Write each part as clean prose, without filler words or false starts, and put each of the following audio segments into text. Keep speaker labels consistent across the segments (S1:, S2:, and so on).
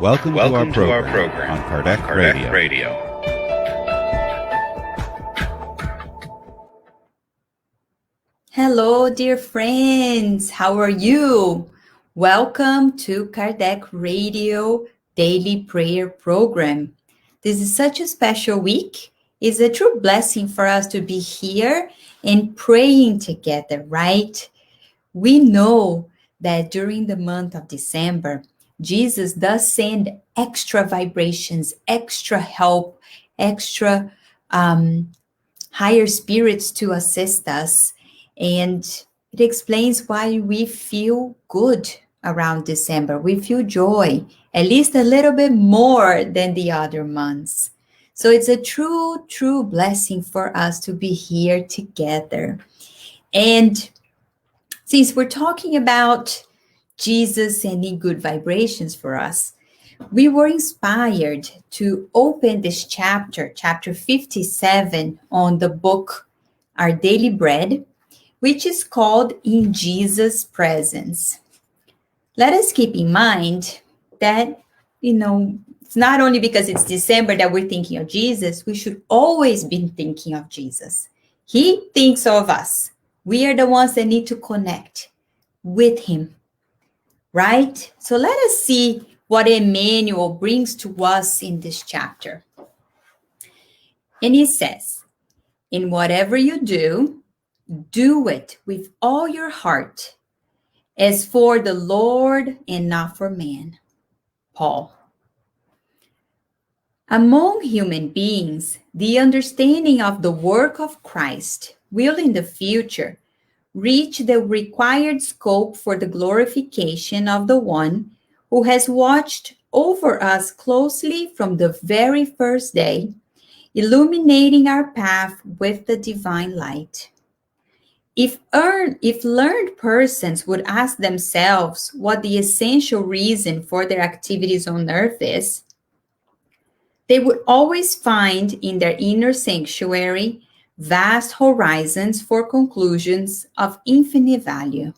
S1: Welcome to our program on Kardec Radio.
S2: Hello, dear friends. How are you? Welcome to Kardec Radio Daily Prayer Program. This is such a special week. It's a true blessing for us to be here and praying together, right? We know that during the month of December, Jesus does send extra vibrations, extra help, extra higher spirits to assist us. And it explains why we feel good around December. We feel joy, at least a little bit more than the other months. So it's a true blessing for us to be here together. And since we're talking about Jesus sending good vibrations for us, we were inspired to open this chapter 57 on the book Our Daily Bread, which is called In Jesus' Presence. Let us keep in mind that, it's not only because it's December that we're thinking of Jesus, we should always be thinking of Jesus. He thinks of us. We are the ones that need to connect with him, right? So let us see what Emmanuel brings to us in this chapter. And he says, in whatever you do, do it with all your heart, as for the Lord and not for man. Paul. Among human beings, the understanding of the work of Christ will in the future reach the required scope for the glorification of the one who has watched over us closely from the very first day, illuminating our path with the divine light. If learned persons would ask themselves what the essential reason for their activities on earth is, they would always find in their inner sanctuary vast horizons for conclusions of infinite value.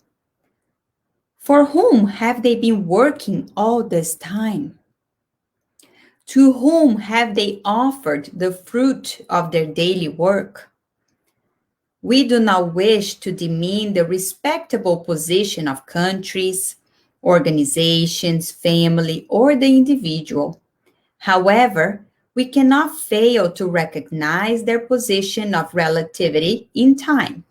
S2: For whom have they been working all this time? To whom have they offered the fruit of their daily work? We do not wish to demean the respectable position of countries, organizations, family, or the individual. However, we cannot fail to recognize their position of relativity in time.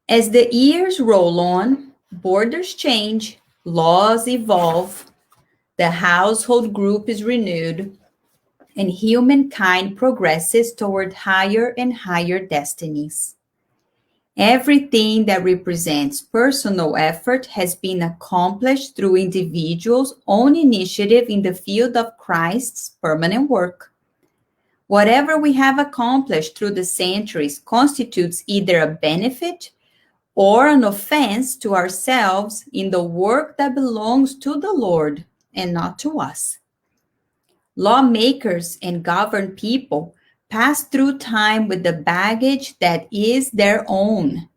S2: As the years roll on, borders change, laws evolve, the household group is renewed, and humankind progresses toward higher and higher destinies. Everything that represents personal effort has been accomplished through individuals' own initiative in the field of Christ's permanent work. Whatever we have accomplished through the centuries constitutes either a benefit or an offense to ourselves in the work that belongs to the Lord and not to us. Lawmakers and governed people pass through time with the baggage that is their own,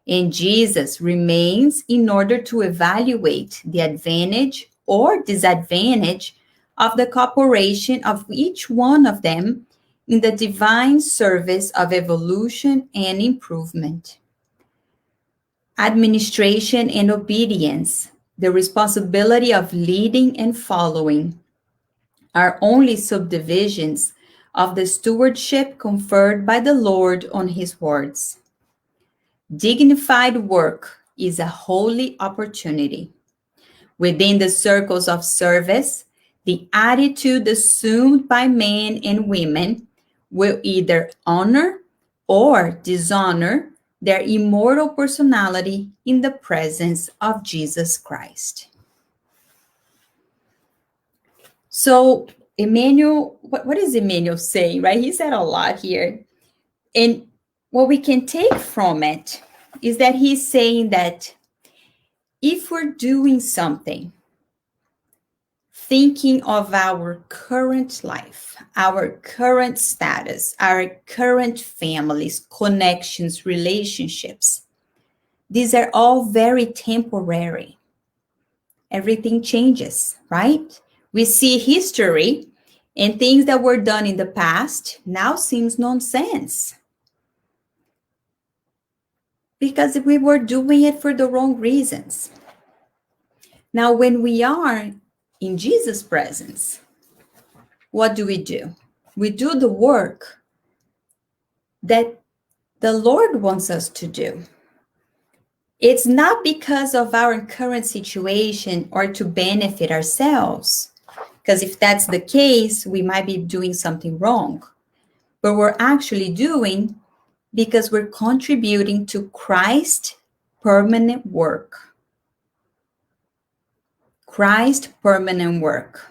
S2: and Jesus remains in order to evaluate the advantage or disadvantage of the cooperation of each one of them in the divine service of evolution and improvement. Administration and obedience, the responsibility of leading and following, are only subdivisions of the stewardship conferred by the Lord on his words. Dignified work is a holy opportunity. Within the circles of service, the attitude assumed by men and women will either honor or dishonor their immortal personality in the presence of Jesus Christ. So Emmanuel, what is Emmanuel saying, right? He said a lot here. And what we can take from it is that he's saying that if we're doing something, thinking of our current life, our current status, our current families, connections, relationships, these are all very temporary. Everything changes, right? We see history and things that were done in the past now seems nonsense. Because we were doing it for the wrong reasons. Now, when we are in Jesus' presence, what do? We do the work that the Lord wants us to do. It's not because of our current situation or to benefit ourselves, because if that's the case, we might be doing something wrong. But we're actually doing because we're contributing to Christ's permanent work. Christ's permanent work.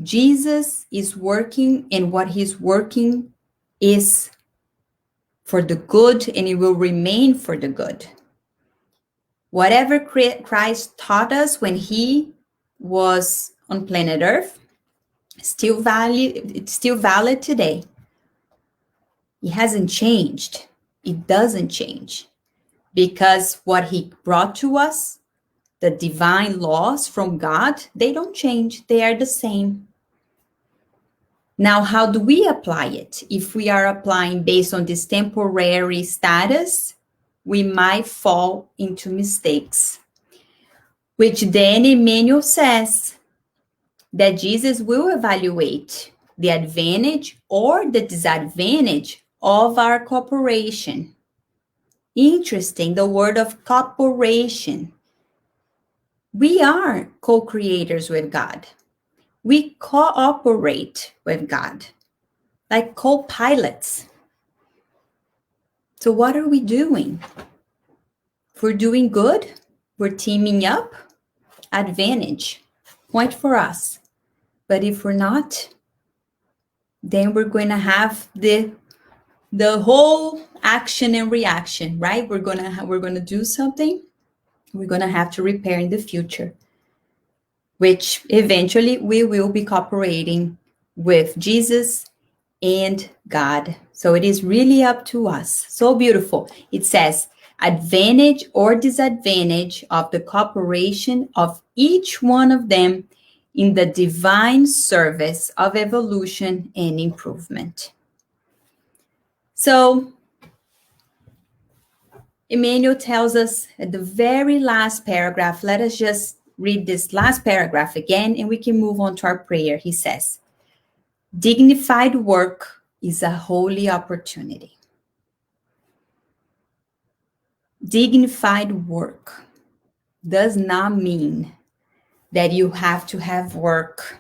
S2: Jesus is working, and what he's working is for the good, and it will remain for the good. Whatever Christ taught us when he was on planet Earth, it's still valid today. It hasn't changed. It doesn't change. Because what he brought to us, the divine laws from God, they don't change. They are the same. Now, how do we apply it? If we are applying based on this temporary status, we might fall into mistakes. Which then Emmanuel says that Jesus will evaluate the advantage or the disadvantage of our cooperation. Interesting, the word of cooperation. We are co-creators with God. We cooperate with God, like co-pilots. So what are we doing? If we're doing good, we're teaming up, advantage, point for us. But if we're not, then we're going to have the whole action and reaction, right? We're going to do something. We're going to have to repair in the future, which eventually we will be cooperating with Jesus and God. So it is really up to us. So beautiful. It says, advantage or disadvantage of the cooperation of each one of them in the divine service of evolution and improvement. So Emmanuel tells us at the very last paragraph, let us just read this last paragraph again, and we can move on to our prayer. He says, dignified work is a holy opportunity. Dignified work does not mean that you have to have work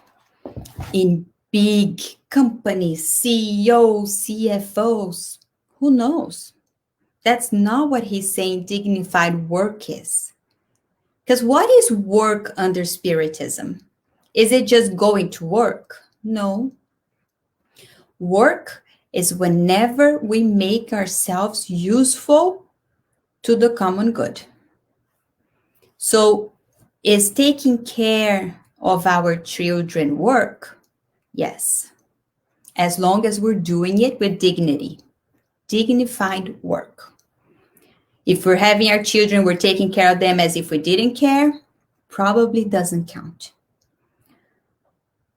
S2: in big companies, CEOs, CFOs, who knows? That's not what he's saying dignified work is. Because what is work under Spiritism? Is it just going to work? No. Work is whenever we make ourselves useful to the common good. So is taking care of our children work? Yes. As long as we're doing it with dignity. Dignified work. If we're having our children, we're taking care of them as if we didn't care, probably doesn't count.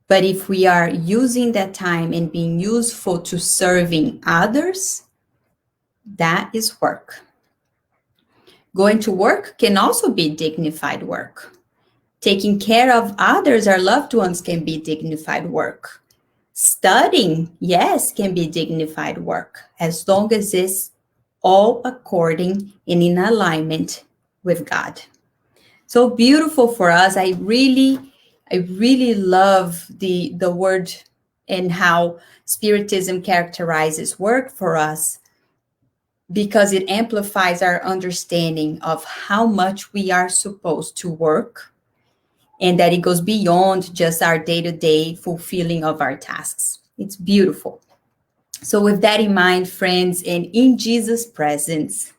S2: But if we are using that time and being useful to serving others, that is work. Going to work can also be dignified work. Taking care of others, our loved ones, can be dignified work. Studying, yes, can be dignified work, as long as it's all according and in alignment with God. So beautiful for us. I really love the word and how Spiritism characterizes work for us, because it amplifies our understanding of how much we are supposed to work, and that it goes beyond just our day-to-day fulfilling of our tasks. It's beautiful. So with that in mind, friends, and in Jesus' presence,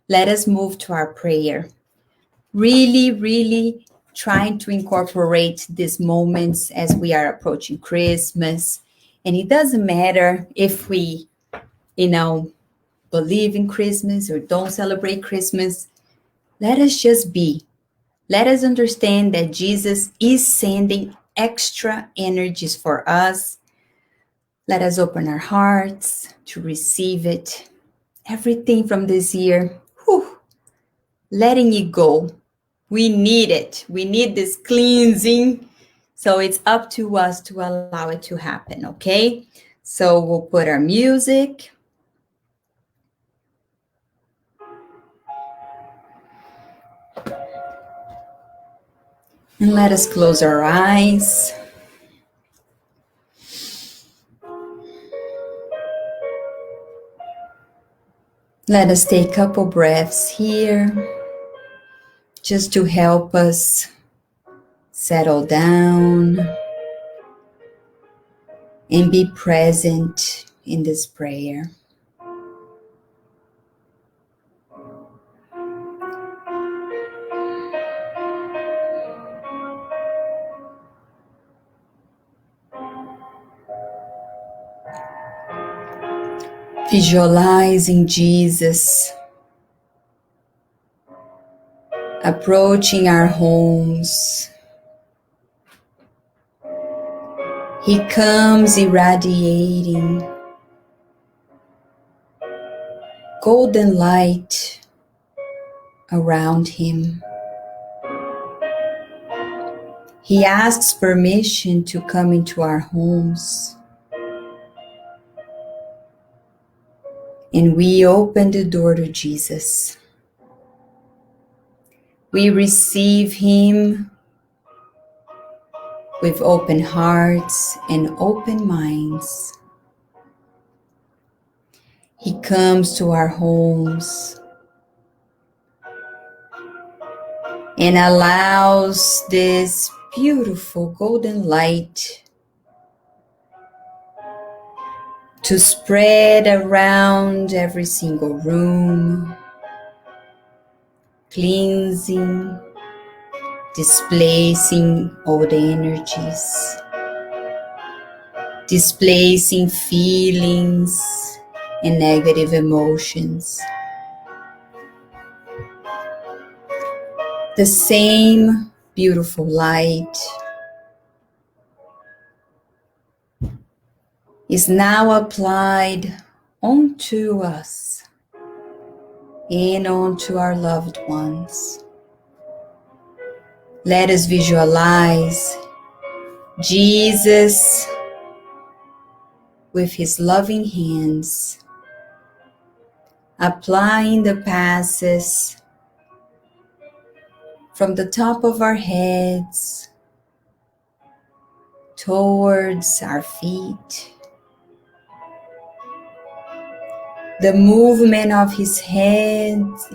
S2: let us move to our prayer. Really trying to incorporate these moments as we are approaching Christmas. And it doesn't matter if we, believe in Christmas or don't celebrate Christmas. Let us just be. Let us understand that Jesus is sending extra energies for us. Let us open our hearts to receive it. Everything from this year, letting it go. We need it. We need this cleansing. So it's up to us to allow it to happen, okay? So we'll put our music. And let us close our eyes. Let us take a couple breaths here, just to help us settle down and be present in this prayer. Visualizing Jesus approaching our homes. He comes irradiating golden light around him. He asks permission to come into our homes. And we open the door to Jesus. We receive him with open hearts and open minds. He comes to our homes and allows this beautiful golden light to spread around every single room, cleansing, displacing old energies, displacing feelings and negative emotions. The same beautiful light is now applied onto us and onto our loved ones. Let us visualize Jesus with his loving hands applying the passes from the top of our heads towards our feet. The movement of his hands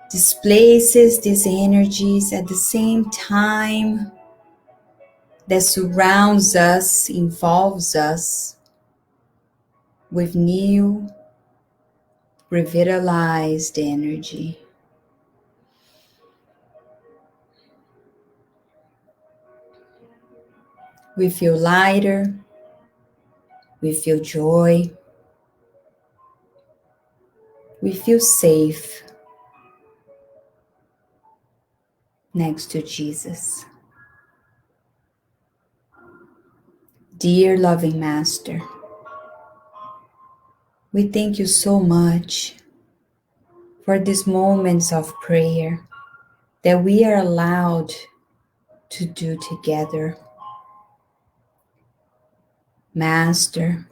S2: displaces these energies at the same time that surrounds us, involves us with new, revitalized energy. We feel lighter, we feel joy, we feel safe next to Jesus. Dear loving Master, we thank you so much for these moments of prayer that we are allowed to do together. Master,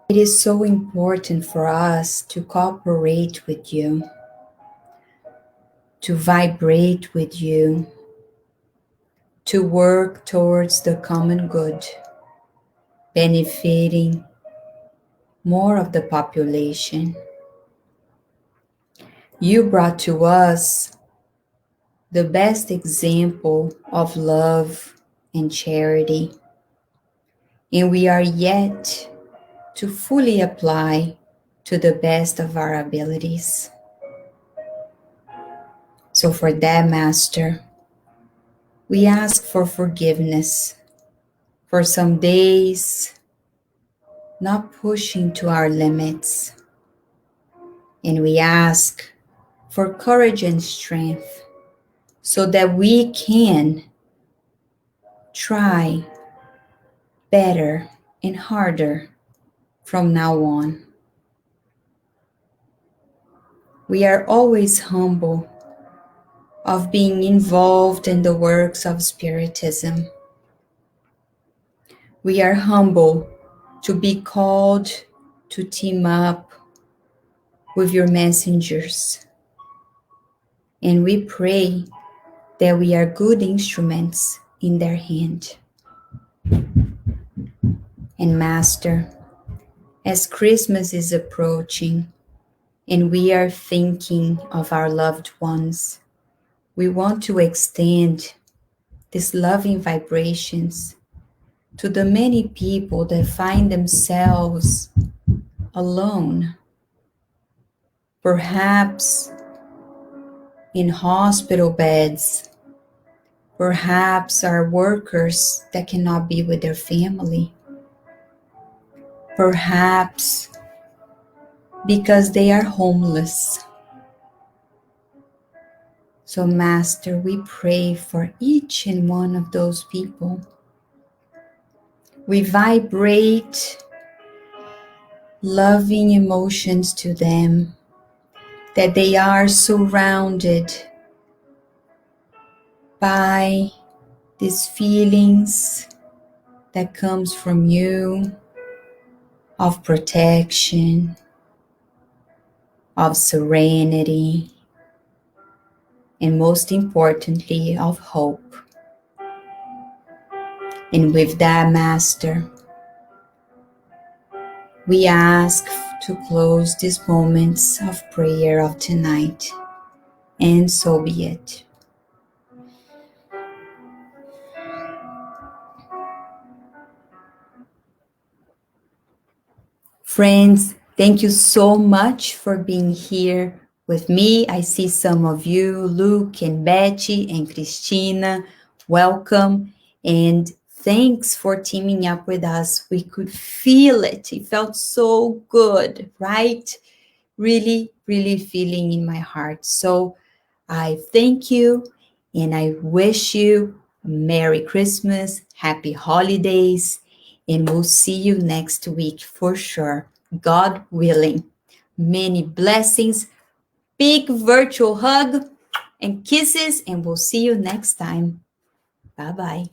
S2: it is so important for us to cooperate with you, to vibrate with you, to work towards the common good, benefiting more of the population. You brought to us the best example of love and charity, and we are yet to fully apply to the best of our abilities. So for that, Master, we ask for forgiveness for some days not pushing to our limits. And we ask for courage and strength so that we can try better and harder from now on. We are always humble of being involved in the works of Spiritism. We are humble to be called to team up with your messengers. And we pray that we are good instruments in their hand. And Master, as Christmas is approaching and we are thinking of our loved ones, we want to extend these loving vibrations to the many people that find themselves alone, perhaps in hospital beds, perhaps are workers that cannot be with their family, perhaps because they are homeless. So, Master, we pray for each and one of those people. We vibrate loving emotions to them, that they are surrounded by these feelings that comes from you of protection, of serenity, and most importantly, of hope. And with that, Master, we ask to close these moments of prayer of tonight, and so be it. Friends, thank you so much for being here with me. I see some of you, Luke and Betty and Christina. Welcome, and thanks for teaming up with us. We could feel it. It felt so good, right? Really, really feeling in my heart. So I thank you, and I wish you a Merry Christmas, Happy Holidays, and we'll see you next week for sure, God willing. Many blessings, big virtual hug and kisses, and we'll see you next time. Bye-bye.